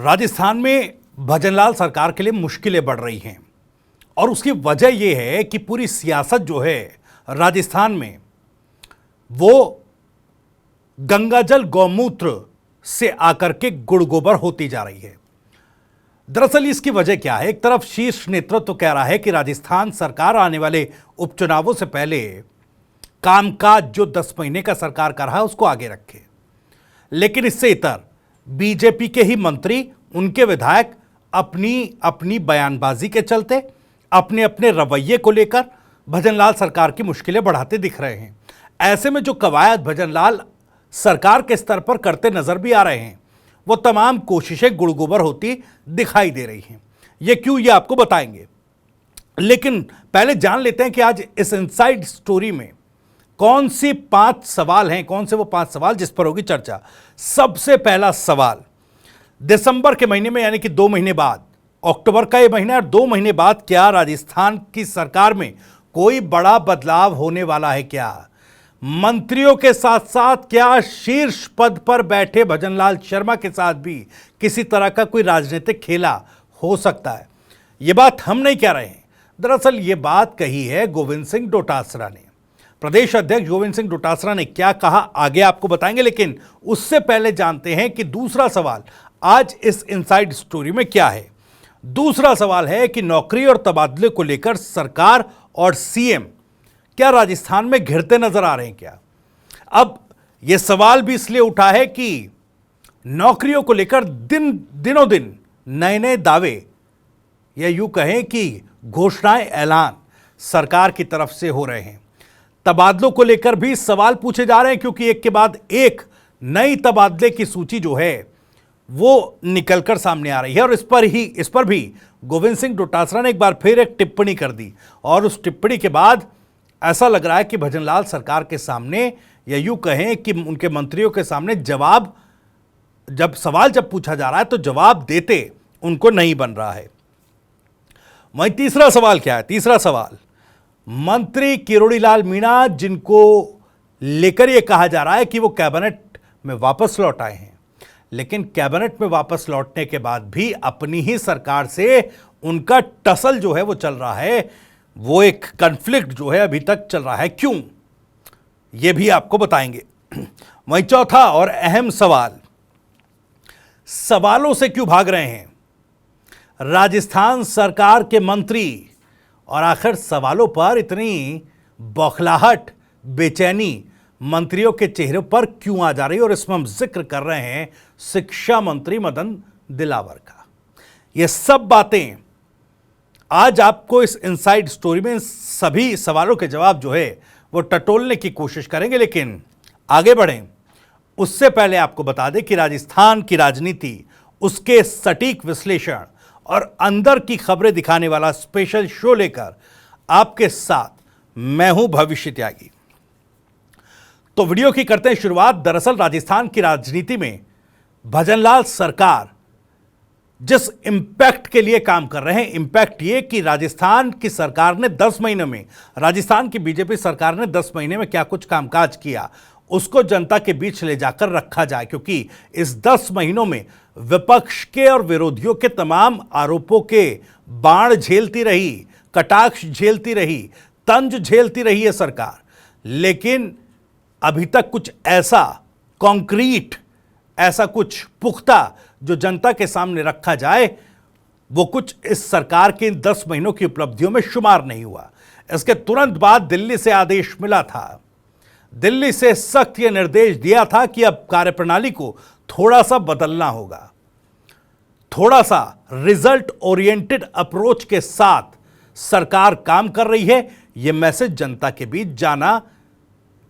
राजस्थान में भजनलाल सरकार के लिए मुश्किलें बढ़ रही हैं और उसकी वजह यह है कि पूरी सियासत जो है राजस्थान में वो गंगाजल गौमूत्र से आकर के गुड़ गोबर होती जा रही है। दरअसल इसकी वजह क्या है? एक तरफ शीर्ष नेतृत्व तो कह रहा है कि राजस्थान सरकार आने वाले उपचुनावों से पहले कामकाज जो 10 महीने का सरकार कर रहा है उसको आगे रखे, लेकिन इससे इतर बीजेपी के ही मंत्री, उनके विधायक अपनी अपनी बयानबाजी के चलते, अपने अपने रवैये को लेकर भजनलाल सरकार की मुश्किलें बढ़ाते दिख रहे हैं। ऐसे में जो कवायद भजनलाल सरकार के स्तर पर करते नजर भी आ रहे हैं, वो तमाम कोशिशें गुड़ गोबर होती दिखाई दे रही हैं। ये क्यों, ये आपको बताएंगे, लेकिन पहले जान लेते हैं कि आज इस इनसाइड स्टोरी में कौन सी 5 सवाल हैं, कौन से वो 5 सवाल जिस पर होगी चर्चा। सबसे पहला सवाल, दिसंबर के महीने में यानी कि 2 महीने बाद, अक्टूबर का ये महीना और 2 महीने बाद क्या राजस्थान की सरकार में कोई बड़ा बदलाव होने वाला है? क्या मंत्रियों के साथ साथ क्या शीर्ष पद पर बैठे भजनलाल शर्मा के साथ भी किसी तरह का कोई राजनीतिक खेला हो सकता है? ये बात हम नहीं कह रहे हैं, दरअसल ये बात कही है गोविंद सिंह डोटासरा ने। प्रदेश अध्यक्ष गोविंद सिंह डोटासरा ने क्या कहा आगे आपको बताएंगे, लेकिन उससे पहले जानते हैं कि दूसरा सवाल आज इस इनसाइड स्टोरी में क्या है। दूसरा सवाल है कि नौकरी और तबादले को लेकर सरकार और सीएम क्या राजस्थान में घिरते नजर आ रहे हैं क्या? अब यह सवाल भी इसलिए उठा है कि नौकरियों को लेकर दिनों दिन नए नए दावे या यूं कहें कि घोषणाएं, ऐलान सरकार की तरफ से हो रहे हैं। तबादलों को लेकर भी सवाल पूछे जा रहे हैं, क्योंकि एक के बाद एक नई तबादले की सूची जो है वो निकलकर सामने आ रही है। और इस पर भी गोविंद सिंह डोटासरा ने एक बार फिर एक टिप्पणी कर दी, और उस टिप्पणी के बाद ऐसा लग रहा है कि भजनलाल सरकार के सामने या यूं कहें कि उनके मंत्रियों के सामने सवाल जब पूछा जा रहा है तो जवाब देते उनको नहीं बन रहा है। वहीं तीसरा सवाल क्या है? तीसरा सवाल, मंत्री किरोड़ीलाल मीणा, जिनको लेकर यह कहा जा रहा है कि वो कैबिनेट में वापस लौट आए हैं, लेकिन कैबिनेट में वापस लौटने के बाद भी अपनी ही सरकार से उनका टसल जो है वो चल रहा है, वो एक कॉन्फ्लिक्ट जो है अभी तक चल रहा है। क्यों, ये भी आपको बताएंगे। वहीं चौथा और अहम सवाल, सवालों से क्यों भाग रहे हैं राजस्थान सरकार के मंत्री, और आखिर सवालों पर इतनी बौखलाहट, बेचैनी मंत्रियों के चेहरे पर क्यों आ जा रही है? और इसमें हम जिक्र कर रहे हैं शिक्षा मंत्री मदन दिलावर का। ये सब बातें आज आपको इस इनसाइड स्टोरी में सभी सवालों के जवाब जो है वो टटोलने की कोशिश करेंगे। लेकिन आगे बढ़ें उससे पहले आपको बता दें कि राजस्थान की राजनीति, उसके सटीक विश्लेषण और अंदर की खबरें दिखाने वाला स्पेशल शो लेकर आपके साथ मैं हूं भविष्य त्यागी। तो वीडियो की करते हैं शुरुआत। दरअसल राजस्थान की राजनीति में भजनलाल सरकार जिस इंपैक्ट के लिए काम कर रहे हैं, इंपैक्ट ये कि राजस्थान की सरकार ने 10 महीने में, राजस्थान की बीजेपी सरकार ने 10 महीने में क्या कुछ कामकाज किया, उसको जनता के बीच ले जाकर रखा जाए। क्योंकि इस 10 महीनों में विपक्ष के और विरोधियों के तमाम आरोपों के बाण झेलती रही, कटाक्ष झेलती रही, तंज झेलती रही है सरकार, लेकिन अभी तक कुछ ऐसा कॉन्क्रीट, ऐसा कुछ पुख्ता जो जनता के सामने रखा जाए, वो कुछ इस सरकार के 10 महीनों की उपलब्धियों में शुमार नहीं हुआ। इसके तुरंत बाद दिल्ली से आदेश मिला था, दिल्ली से सख्त यह निर्देश दिया था कि अब कार्यप्रणाली को थोड़ा सा बदलना होगा, थोड़ा सा रिजल्ट ओरिएंटेड अप्रोच के साथ सरकार काम कर रही है। यह मैसेज जनता के बीच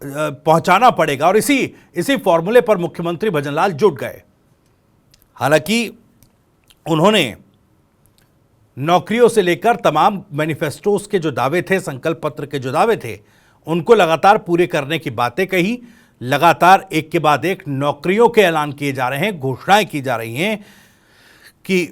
पहुंचाना पड़ेगा, और इसी फॉर्मूले पर मुख्यमंत्री भजनलाल जुट गए। हालांकि उन्होंने नौकरियों से लेकर तमाम मैनिफेस्टोस के जो दावे थे, संकल्प पत्र के जो दावे थे, उनको लगातार पूरे करने की बातें कही। लगातार एक के बाद एक नौकरियों के ऐलान किए जा रहे हैं, घोषणाएं की जा रही हैं कि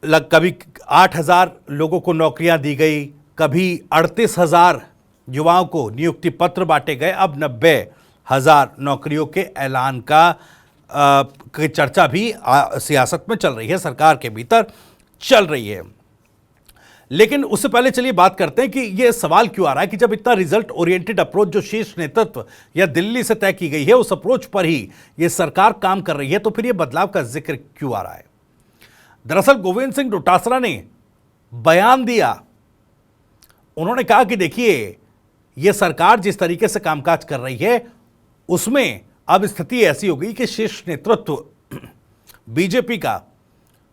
कभी 8,000 लोगों को नौकरियां दी गई, कभी 38,000 युवाओं को नियुक्ति पत्र बांटे गए, अब 90,000 नौकरियों के ऐलान का की चर्चा भी सियासत में चल रही है, सरकार के भीतर चल रही है। लेकिन उससे पहले चलिए बात करते हैं कि यह सवाल क्यों आ रहा है कि जब इतना रिजल्ट ओरिएंटेड अप्रोच जो शीर्ष नेतृत्व या दिल्ली से तय की गई है, उस अप्रोच पर ही यह सरकार काम कर रही है, तो फिर यह बदलाव का जिक्र क्यों आ रहा है? दरअसल गोविंद सिंह डोटासरा ने बयान दिया। उन्होंने कहा कि देखिए, यह सरकार जिस तरीके से कामकाज कर रही है उसमें अब स्थिति ऐसी हो गई कि शीर्ष नेतृत्व बीजेपी का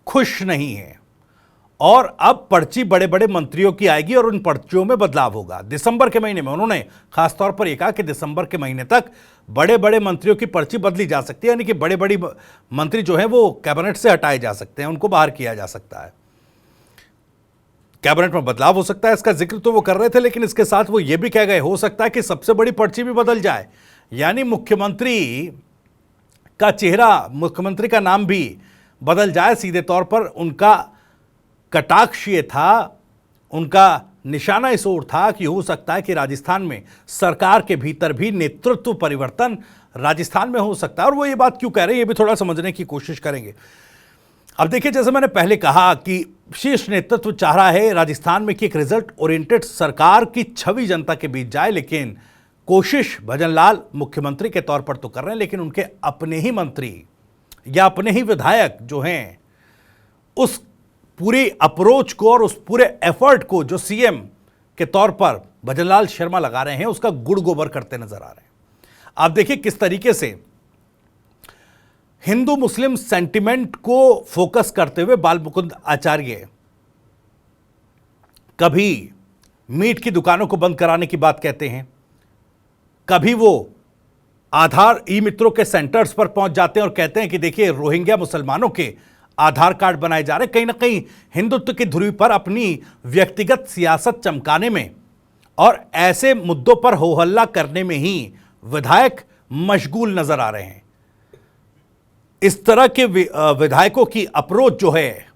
खुश नहीं है और अब पर्ची बड़े बड़े मंत्रियों की आएगी और उन पर्चियों में बदलाव होगा। दिसंबर के महीने में उन्होंने खासतौर पर यह कहा कि दिसंबर के महीने तक बड़े बड़े मंत्रियों की पर्ची बदली जा सकती है, यानी कि बड़े बड़े मंत्री जो हैं वो कैबिनेट से हटाए जा सकते हैं, उनको बाहर किया जा सकता है, कैबिनेट में बदलाव हो सकता है। इसका जिक्र तो वो कर रहे थे, लेकिन इसके साथ वो ये भी कह गए हो सकता है कि सबसे बड़ी पर्ची भी बदल जाए, यानी मुख्यमंत्री का चेहरा, मुख्यमंत्री का नाम भी बदल जाए। सीधे तौर पर उनका कटाक्ष ये था, उनका निशाना इस ओर था कि हो सकता है कि राजस्थान में सरकार के भीतर भी नेतृत्व परिवर्तन राजस्थान में हो सकता है। और वो ये बात क्यों कह रहे हैं, ये भी थोड़ा समझने की कोशिश करेंगे। अब देखिए, जैसे मैंने पहले कहा कि शीर्ष नेतृत्व चाह रहा है राजस्थान में कि एक रिजल्ट ओरिएंटेड सरकार की छवि जनता के बीच जाए, लेकिन कोशिश भजनलाल मुख्यमंत्री के तौर पर तो कर रहे हैं, लेकिन उनके अपने ही मंत्री या अपने ही विधायक जो हैं उस पूरी अप्रोच को और उस पूरे एफर्ट को जो सीएम के तौर पर भजनलाल शर्मा लगा रहे हैं उसका गुड़ गोबर करते नजर आ रहे हैं। आप देखिए किस तरीके से हिंदू मुस्लिम सेंटिमेंट को फोकस करते हुए बाल मुकुंद आचार्य कभी मीट की दुकानों को बंद कराने की बात कहते हैं, कभी वो आधार ई मित्रों के सेंटर्स पर पहुंच जाते हैं और कहते हैं कि देखिए रोहिंग्या मुसलमानों के आधार कार्ड बनाए जा रहे। कहीं ना कहीं हिंदुत्व की धुरी पर अपनी व्यक्तिगत सियासत चमकाने में और ऐसे मुद्दों पर हो हल्ला करने में ही विधायक मशगूल नजर आ रहे हैं। इस तरह के विधायकों की अप्रोच जो है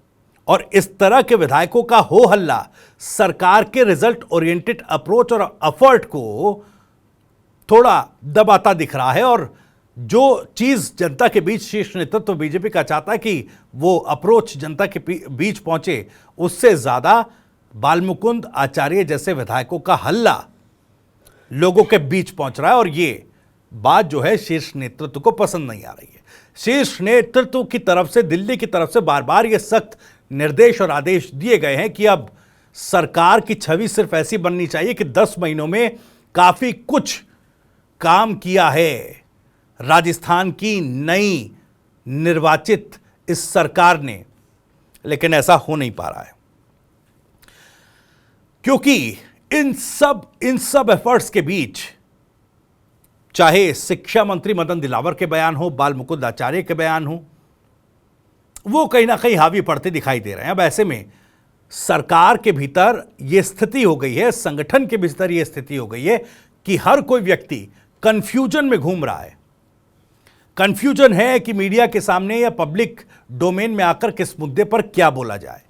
और इस तरह के विधायकों का हो हल्ला सरकार के रिजल्ट ओरिएंटेड अप्रोच और एफर्ट को थोड़ा दबाता दिख रहा है। और जो चीज जनता के बीच शीर्ष नेतृत्व बीजेपी का चाहता है कि वो अप्रोच जनता के बीच पहुंचे, उससे ज्यादा बालमुकुंद आचार्य जैसे विधायकों का हल्ला लोगों के बीच पहुंच रहा है। और ये बात जो है शीर्ष नेतृत्व को पसंद नहीं आ रही है। शीर्ष नेतृत्व की तरफ से, दिल्ली की तरफ से बार बार ये सख्त निर्देश और आदेश दिए गए हैं कि अब सरकार की छवि सिर्फ ऐसी बननी चाहिए कि 10 महीनों में काफी कुछ काम किया है राजस्थान की नई निर्वाचित इस सरकार ने, लेकिन ऐसा हो नहीं पा रहा है क्योंकि इन सब एफर्ट्स के बीच चाहे शिक्षा मंत्री मदन दिलावर के बयान हो, बाल मुकुंद आचार्य के बयान हो, वो कहीं ना कहीं हावी पड़ते दिखाई दे रहे हैं। अब ऐसे में सरकार के भीतर यह स्थिति हो गई है, संगठन के भीतर यह स्थिति हो गई है कि हर कोई व्यक्ति कंफ्यूजन में घूम रहा है। कंफ्यूजन है कि मीडिया के सामने या पब्लिक डोमेन में आकर किस मुद्दे पर क्या बोला जाए।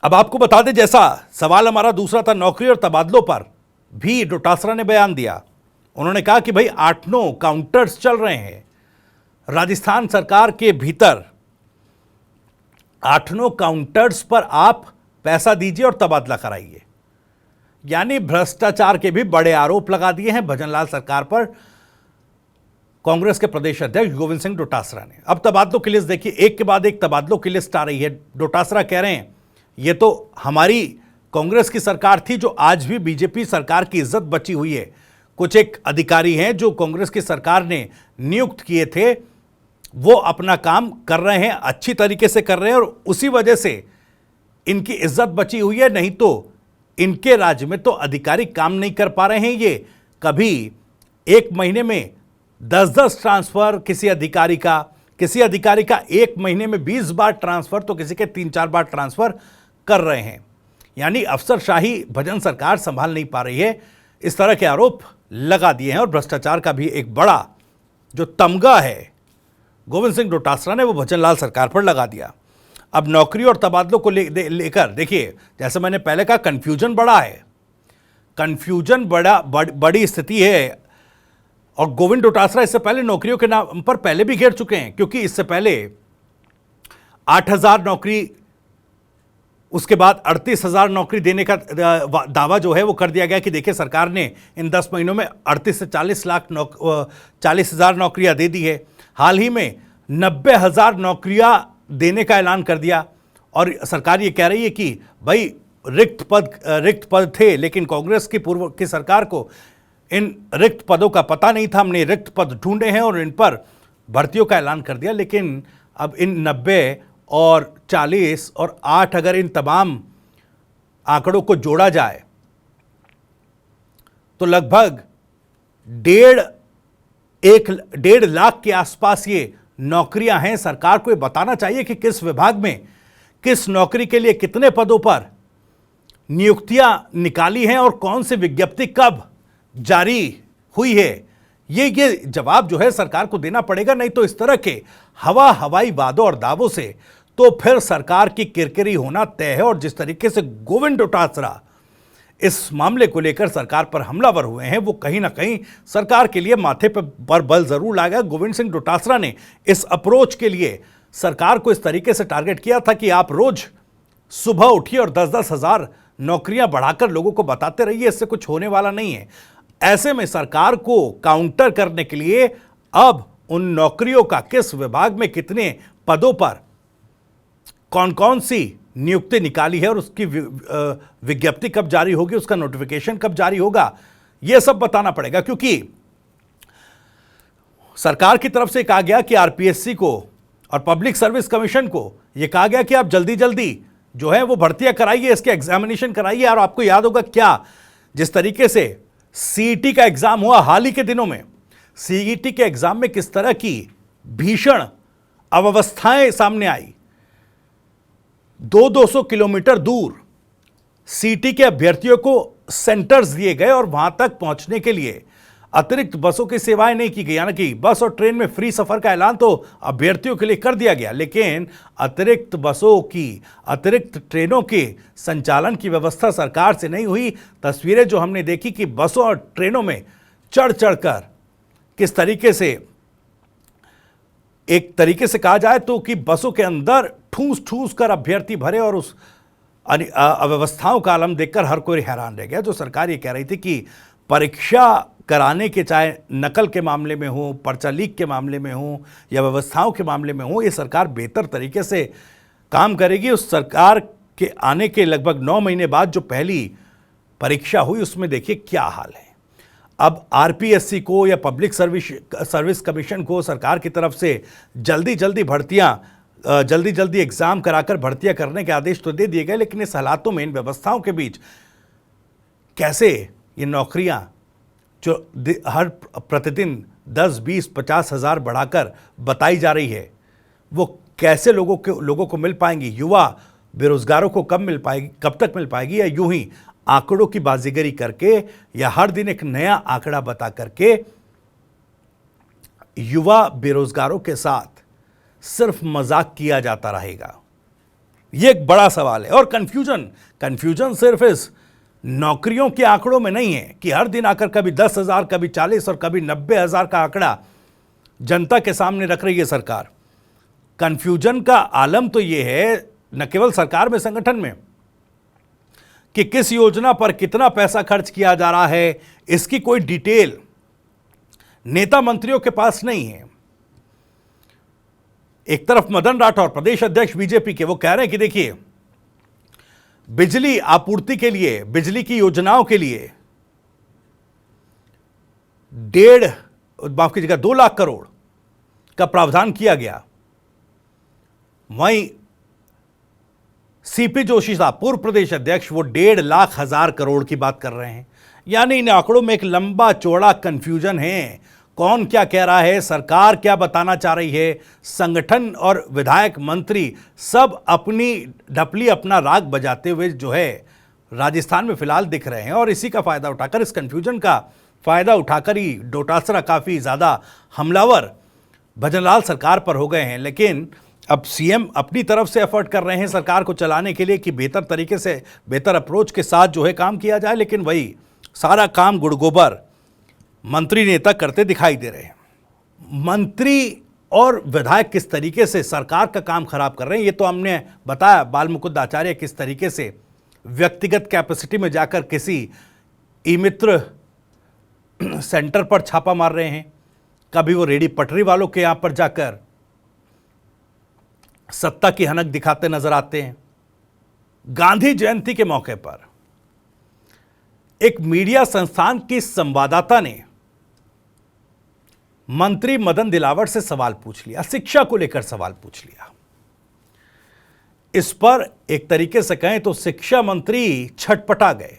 अब आपको बता दें, जैसा सवाल हमारा दूसरा था नौकरी और तबादलों पर भी डोटासरा ने बयान दिया। उन्होंने कहा कि भाई 8-9 काउंटर्स चल रहे हैं राजस्थान सरकार के भीतर, 8-9 काउंटर्स पर आप पैसा दीजिए और तबादला कराइए। यानी भ्रष्टाचार के भी बड़े आरोप लगा दिए हैं भजनलाल सरकार पर कांग्रेस के प्रदेश अध्यक्ष गोविंद सिंह डोटासरा ने। अब तबादलों की लिस्ट देखिए, एक के बाद एक तबादलों की लिस्ट आ रही है। डोटासरा कह रहे हैं ये तो हमारी कांग्रेस की सरकार थी जो आज भी बीजेपी सरकार की इज्जत बची हुई है। कुछ एक अधिकारी हैं जो कांग्रेस की सरकार ने नियुक्त किए थे, वो अपना काम कर रहे हैं, अच्छी तरीके से कर रहे हैं और उसी वजह से इनकी इज्जत बची हुई है। नहीं तो इनके राज्य में तो अधिकारी काम नहीं कर पा रहे हैं। ये कभी एक महीने में 10-10 ट्रांसफर किसी अधिकारी का एक महीने में 20 बार ट्रांसफर, तो किसी के 3-4 बार ट्रांसफर कर रहे हैं। यानी अफसरशाही भजन सरकार संभाल नहीं पा रही है, इस तरह के आरोप लगा दिए हैं। और भ्रष्टाचार का भी एक बड़ा जो तमगा है गोविंद सिंह डोटासरा ने वो भजनलाल सरकार पर लगा दिया। अब नौकरी और तबादलों को लेकर देखिए, जैसे मैंने पहले कहा, कंफ्यूजन बड़ा है, कंफ्यूजन बड़ी स्थिति है। और गोविंद डोटासरा इससे पहले नौकरियों के नाम पर पहले भी घेर चुके हैं, क्योंकि इससे पहले 8,000 नौकरी, उसके बाद 38,000 नौकरी देने का दावा जो है वो कर दिया गया कि देखिए सरकार ने इन 10 महीनों में 38 से 40,000 नौकरियां दे दी है। हाल ही में 90,000 नौकरियां देने का ऐलान कर दिया और सरकार ये कह रही है कि भाई रिक्त पद थे, लेकिन कांग्रेस की पूर्व की सरकार को इन रिक्त पदों का पता नहीं था, हमने रिक्त पद ढूंढे हैं और इन पर भर्तियों का ऐलान कर दिया। लेकिन अब इन 90 और 40 और 8 अगर इन तमाम आंकड़ों को जोड़ा जाए तो लगभग 1.5 लाख के आसपास ये नौकरियां हैं। सरकार को ये बताना चाहिए कि किस विभाग में किस नौकरी के लिए कितने पदों पर नियुक्तियां निकाली हैं और कौन सी विज्ञप्ति कब जारी हुई है। ये जवाब जो है सरकार को देना पड़ेगा, नहीं तो इस तरह के हवाई वादों और दावों से तो फिर सरकार की किरकिरी होना तय है। और जिस तरीके से गोविंद डोटासरा इस मामले को लेकर सरकार पर हमलावर हुए हैं, वो कहीं ना कहीं सरकार के लिए माथे पर बल जरूर लाएगा। गोविंद सिंह डोटासरा ने इस अप्रोच के लिए सरकार को इस तरीके से टारगेट किया था कि आप रोज सुबह उठिए और 10-10 हजार नौकरियां बढ़ाकर लोगों को बताते रहिए, इससे कुछ होने वाला नहीं है। ऐसे में सरकार को काउंटर करने के लिए अब उन नौकरियों का किस विभाग में कितने पदों पर कौन कौन सी नियुक्ति निकाली है और उसकी विज्ञप्ति कब जारी होगी, उसका नोटिफिकेशन कब जारी होगा, यह सब बताना पड़ेगा। क्योंकि सरकार की तरफ से कहा गया कि आरपीएससी को और पब्लिक सर्विस कमीशन को यह कहा गया कि आप जल्दी जल्दी जो है वो भर्तियां कराइए, इसके एग्जामिनेशन कराइए। और आपको याद होगा क्या, जिस तरीके से सीईटी का एग्जाम हुआ हाल ही के दिनों में, सीईटी के एग्जाम में किस तरह की भीषण अव्यवस्थाएं सामने आई। 200 किलोमीटर दूर सीईटी के अभ्यर्थियों को सेंटर्स दिए गए और वहां तक पहुंचने के लिए अतिरिक्त बसों की सेवाएं नहीं की गई। यानी कि बस और ट्रेन में फ्री सफर का ऐलान तो अभ्यर्थियों के लिए कर दिया गया, लेकिन अतिरिक्त बसों की, अतिरिक्त ट्रेनों के संचालन की व्यवस्था सरकार से नहीं हुई। तस्वीरें जो हमने देखी कि बसों और ट्रेनों में चढ़ चढ़कर किस तरीके से, एक तरीके से कहा जाए तो कि बसों के अंदर ठूस ठूस कर अभ्यर्थी भरे, और उस अव्यवस्थाओं का आलम देखकर हर कोई हैरान रह गया। जो सरकार ये कह रही थी कि परीक्षा कराने के, चाहे नकल के मामले में हो, पर्चा लीक के मामले में हो या व्यवस्थाओं के मामले में हो, ये सरकार बेहतर तरीके से काम करेगी। उस सरकार के आने के लगभग 9 महीने बाद जो पहली परीक्षा हुई उसमें देखिए क्या हाल है। अब आरपीएससी को या पब्लिक सर्विस कमीशन को सरकार की तरफ से जल्दी जल्दी एग्जाम कराकर भर्तियां करने के आदेश तो दे दिए गए, लेकिन इस हालातों में, इन व्यवस्थाओं के बीच कैसे ये नौकरियां जो हर प्रतिदिन 10, 20, 50 हजार बढ़ाकर बताई जा रही है, वो कैसे लोगों को मिल पाएंगी। युवा बेरोजगारों को कब तक मिल पाएगी, या यूं ही आंकड़ों की बाजीगरी करके या हर दिन एक नया आंकड़ा बता करके युवा बेरोजगारों के साथ सिर्फ मजाक किया जाता रहेगा। यह एक बड़ा सवाल है। और कंफ्यूजन सिर्फ इस नौकरियों के आंकड़ों में नहीं है कि हर दिन आकर कभी 10,000, कभी 40 और कभी 90,000 का आंकड़ा जनता के सामने रख रही है सरकार। कंफ्यूजन का आलम तो यह है न केवल सरकार में, संगठन में, कि किस योजना पर कितना पैसा खर्च किया जा रहा है, इसकी कोई डिटेल नेता मंत्रियों के पास नहीं है। एक तरफ मदन राठौर, प्रदेश अध्यक्ष बीजेपी के, वो कह रहे हैं कि देखिए बिजली आपूर्ति के लिए, बिजली की योजनाओं के लिए 2 लाख करोड़ का प्रावधान किया गया। वहीं सीपी जोशी साहब, पूर्व प्रदेश अध्यक्ष, वो 1,50,000 करोड़ की बात कर रहे हैं। यानी इन आंकड़ों में एक लंबा चौड़ा कंफ्यूजन है। कौन क्या कह रहा है, सरकार क्या बताना चाह रही है, संगठन और विधायक मंत्री सब अपनी ढपली, अपना राग बजाते हुए जो है राजस्थान में फिलहाल दिख रहे हैं। और इसी का फायदा उठाकर, इस कंफ्यूजन का फायदा उठाकर ही डोटासरा काफी ज्यादा हमलावर भजनलाल सरकार पर हो गए हैं। लेकिन अब सीएम अपनी तरफ से एफर्ट कर रहे हैं सरकार को चलाने के लिए कि बेहतर तरीके से, बेहतर अप्रोच के साथ जो है काम किया जाए। लेकिन वही सारा काम गुड़ गोबर मंत्री नेता करते दिखाई दे रहे हैं। मंत्री और विधायक किस तरीके से सरकार का काम खराब कर रहे हैं ये तो हमने बताया। बाल मुकुंद आचार्य किस तरीके से व्यक्तिगत कैपेसिटी में जाकर किसी ई मित्र सेंटर पर छापा मार रहे हैं, कभी वो रेडी पटरी वालों के यहां पर जाकर सत्ता की हनक दिखाते नजर आते हैं। गांधी जयंती के मौके पर एक मीडिया संस्थान की संवाददाता ने मंत्री मदन दिलावर से सवाल पूछ लिया, शिक्षा को लेकर सवाल पूछ लिया। इस पर एक तरीके से कहें तो शिक्षा मंत्री छटपटा गए।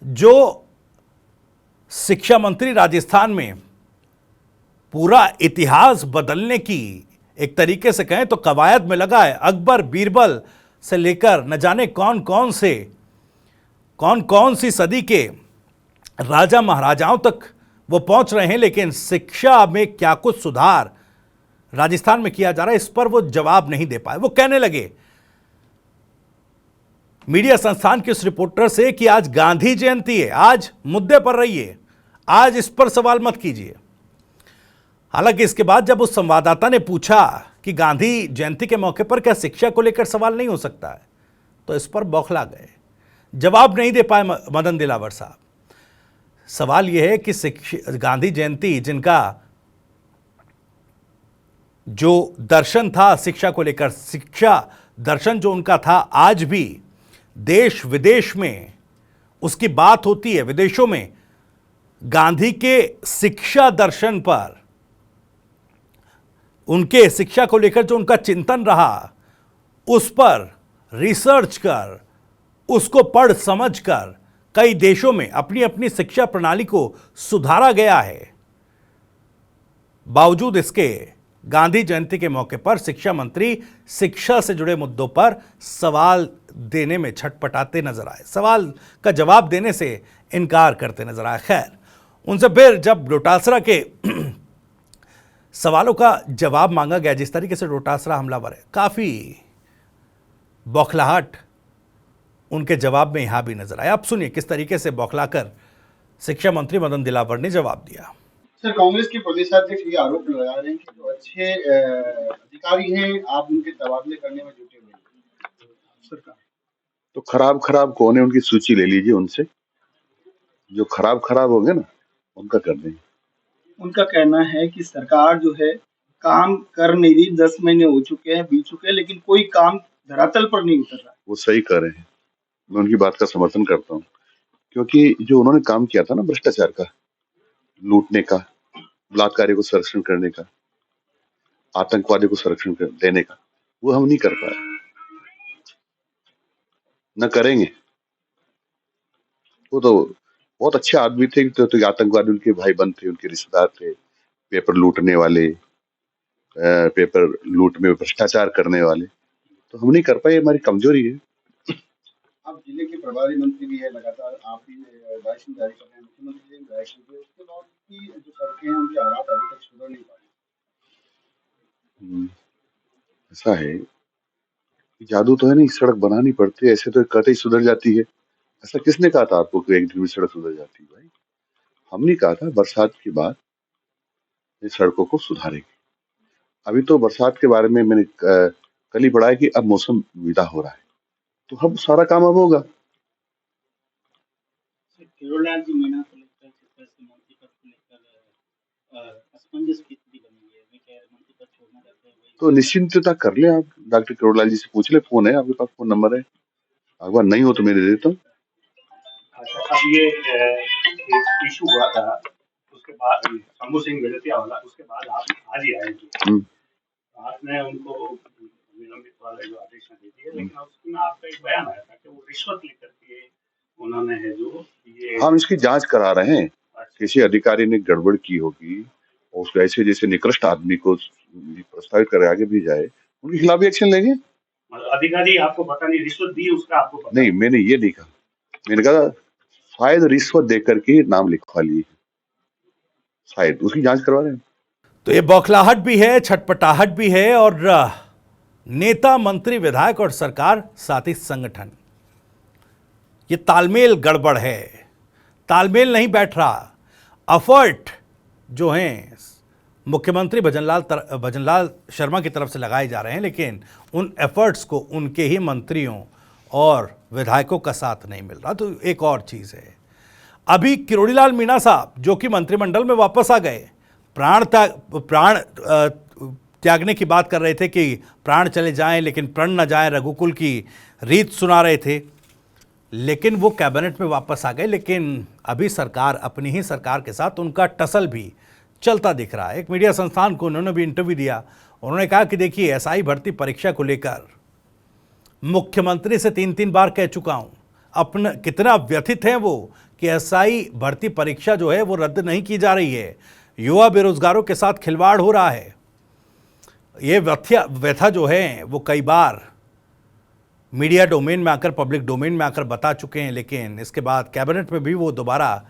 जो शिक्षा मंत्री राजस्थान में पूरा इतिहास बदलने की एक तरीके से कहें तो कवायद में लगा है, अकबर बीरबल से लेकर न जाने कौन कौन सी सदी के राजा महाराजाओं तक वो पहुंच रहे हैं, लेकिन शिक्षा में क्या कुछ सुधार राजस्थान में किया जा रहा है इस पर वो जवाब नहीं दे पाए। वो कहने लगे मीडिया संस्थान के उस रिपोर्टर से कि आज गांधी जयंती है, आज मुद्दे पर रहिए, आज इस पर सवाल मत कीजिए। हालांकि इसके बाद जब उस संवाददाता ने पूछा कि गांधी जयंती के मौके पर क्या शिक्षा को लेकर सवाल नहीं हो सकता है, तो इस पर बौखला गए, जवाब नहीं दे पाए मदन दिलावर साहब। सवाल यह है कि गांधी जयंती जिनका जो दर्शन था शिक्षा को लेकर, शिक्षा दर्शन जो उनका था, आज भी देश विदेश में उसकी बात होती है। विदेशों में गांधी के शिक्षा दर्शन पर, उनके शिक्षा को लेकर जो उनका चिंतन रहा, उस पर रिसर्च कर, उसको पढ़ समझ कर कई देशों में अपनी अपनी शिक्षा प्रणाली को सुधारा गया है। बावजूद इसके गांधी जयंती के मौके पर शिक्षा मंत्री शिक्षा से जुड़े मुद्दों पर सवाल देने में छटपटाते नजर आए, सवाल का जवाब देने से इनकार करते नजर आए। खैर, उनसे फिर जब डोटासरा के सवालों का जवाब मांगा गया, जिस तरीके से डोटासरा हमलावर है, काफी बौखलाहट उनके जवाब में यहां भी नजर आया। आप सुनिए किस तरीके से बौखलाकर शिक्षा मंत्री मदन दिलावर ने जवाब दिया। सर, कांग्रेस के प्रदेशाध्यक्ष ये आरोप लगा रहे हैं कि जो अच्छे अधिकारी हैं आप उनके तबादले करने में जुटे हुए हैं सरकार। तो खराब कौन है उनकी सूची ले लीजिए, उनसे जो खराब होंगे ना उनका कर देंगे। उनका कहना है कि सरकार जो है काम कर नहीं रही, 10 महीने हो चुके हैं, बीत चुके हैं, लेकिन कोई काम धरातल पर नहीं उतर रहा। वो सही कह रहे हैं, मैं उनकी बात का समर्थन करता हूँ, क्योंकि जो उन्होंने काम किया था ना, भ्रष्टाचार का, लूटने का, बलात्कारी को संरक्षण करने का, आतंकवादी को संरक्षण देने का, वो हम नहीं कर पाए, न करेंगे। वो तो बहुत अच्छे आदमी थे, तो आतंकवादी उनके भाई बंद थे, उनके रिश्तेदार थे, पेपर लूटने वाले, पेपर लूट में भ्रष्टाचार करने वाले, तो हम नहीं कर पाए, हमारी कमजोरी है। आप जिले के प्रभारी मंत्री भी है, लगातार आप भी राशन जारी कर रहे हैं, मुख्यमंत्री ने राशन दिए, उसके बाद की जो सड़कें हैं उनके हालात अभी तक सुधर नहीं पाए। ऐसा है, जादू तो है नहीं, सड़क बनानी पड़ती है, ऐसे तो कहते ही सुधर जाती है। ऐसा किसने कहा था आपको कि एक दिन में सड़क सुधर जाती है? भाई, हमने कहा था बरसात के बाद ये सड़कों को सुधारेंगे। अभी तो बरसात के बारे में मैंने कल ही पढ़ा है कि अब मौसम विदा हो रहा है, तो हम सारा काम अब होगा। तो निश्चिंतता कर ले आप, डॉक्टर करोड़लाल जी से पूछ ले, फोन है आपके पास, फोन नंबर है, अगर नहीं हो तो मैं दे देता हूँ। अब ये इशू हुआ था, उसके बाद शंभू सिंह गलतिया वाला, उसके बाद आप आज ही आए थे, आपने उनको निलंबित वाले जो आदेश दे दिए, लेकिन उसमें आपका एक बयान आया था कि वो रिश्वत लेकर के उन्होंने है जो ये, हम इसकी जांच करा रहे हैं, किसी अधिकारी ने गड़बड़ की होगी और उसको ऐसे जैसे निकृष्ट आदमी को प्रस्तावित कर आगे भी जाए, उनके खिलाफ भी एक्शन लेंगे। अधिकारी आपको पता नहीं रिश्वत दी उसका आपको पता नहीं, मैंने ये नहीं कहा, मैंने कहा शायद रिश्वत देकर के नाम लिखवा लिए, शायद उसकी जांच करवा रहे हैं। तो ये बौखलाहट भी है, छटपटाहट भी है, और नेता मंत्री विधायक और सरकार साथ ही संगठन, ये तालमेल गड़बड़ है, तालमेल नहीं बैठ रहा। एफर्ट जो हैं मुख्यमंत्री भजनलाल शर्मा की तरफ से लगाए जा रहे हैं, लेकिन उन एफर्ट्स को उनके ही मंत्रियों और विधायकों का साथ नहीं मिल रहा। तो एक और चीज़ है, अभी किरोड़ीलाल मीणा साहब जो कि मंत्रिमंडल में वापस आ गए, प्राण त्यागने की बात कर रहे थे कि प्राण चले जाएं लेकिन प्रण न जाए, रघुकुल की रीत सुना रहे थे, लेकिन वो कैबिनेट में वापस आ गए। लेकिन अभी सरकार, अपनी ही सरकार के साथ उनका टसल भी चलता दिख रहा है। एक मीडिया संस्थान को उन्होंने भी इंटरव्यू दिया, उन्होंने कहा कि देखिए एसआई भर्ती परीक्षा को लेकर मुख्यमंत्री से 3-3 बार कह चुका हूं, अपना कितना व्यथित हैं वो कि एसआई भर्ती परीक्षा जो है वो रद्द नहीं की जा रही है, युवा बेरोजगारों के साथ खिलवाड़ हो रहा है। ये व्यथा जो है वो कई बार मीडिया डोमेन में आकर, पब्लिक डोमेन में आकर बता चुके हैं, लेकिन इसके बाद कैबिनेट में भी वो दोबारा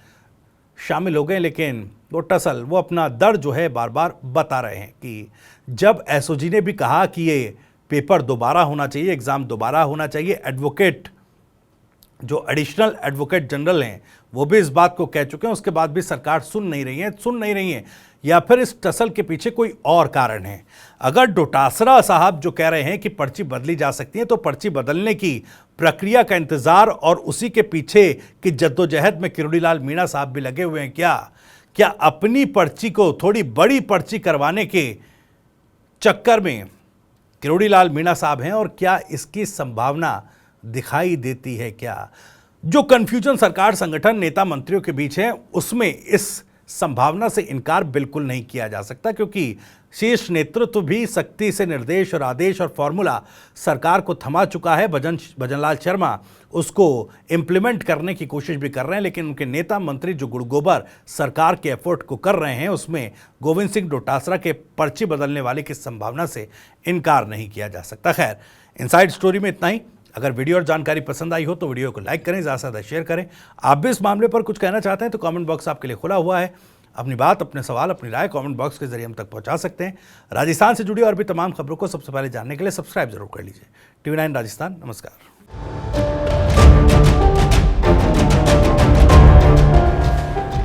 शामिल हो गए। लेकिन वो टसल, वो अपना दर्द जो है बार बार बता रहे हैं कि जब एसओजी ने भी कहा कि ये पेपर दोबारा होना चाहिए, एग्ज़ाम दोबारा होना चाहिए, एडवोकेट जो एडिशनल एडवोकेट जनरल हैं वो भी इस बात को कह चुके हैं, उसके बाद भी सरकार सुन नहीं रही है, या फिर इस टसल के पीछे कोई और कारण है। अगर डोटासरा साहब जो कह रहे हैं कि पर्ची बदली जा सकती है, तो पर्ची बदलने की प्रक्रिया का इंतजार और उसी के पीछे की जद्दोजहद में किरोड़ीलाल मीणा साहब भी लगे हुए हैं क्या अपनी पर्ची को थोड़ी बड़ी पर्ची करवाने के चक्कर में किरोड़ीलाल मीणा साहब हैं, और क्या इसकी संभावना दिखाई देती है? क्या जो कन्फ्यूजन सरकार, संगठन, नेता, मंत्रियों के बीच है, उसमें इस संभावना से इनकार बिल्कुल नहीं किया जा सकता, क्योंकि शीर्ष नेतृत्व भी सख्ती से निर्देश और आदेश और फॉर्मूला सरकार को थमा चुका है। भजनलाल शर्मा उसको इम्प्लीमेंट करने की कोशिश भी कर रहे हैं, लेकिन उनके नेता मंत्री जो गुड़गोबर सरकार के एफर्ट को कर रहे हैं, उसमें गोविंद सिंह डोटासरा के पर्ची बदलने वाले की संभावना से इनकार नहीं किया जा सकता। खैर, इनसाइड स्टोरी में इतना ही। अगर वीडियो और जानकारी पसंद आई हो तो वीडियो को लाइक करें, ज़्यादा से ज़्यादा शेयर करें। आप भी इस मामले पर कुछ कहना चाहते हैं तो कमेंट बॉक्स आपके लिए खुला हुआ है। अपनी बात, अपने सवाल, अपनी राय कमेंट बॉक्स के जरिए हम तक पहुंचा सकते हैं। राजस्थान से जुड़ी और भी तमाम खबरों को सबसे पहले जानने के लिए सब्सक्राइब जरूर कर लीजिए। TV9 राजस्थान। नमस्कार।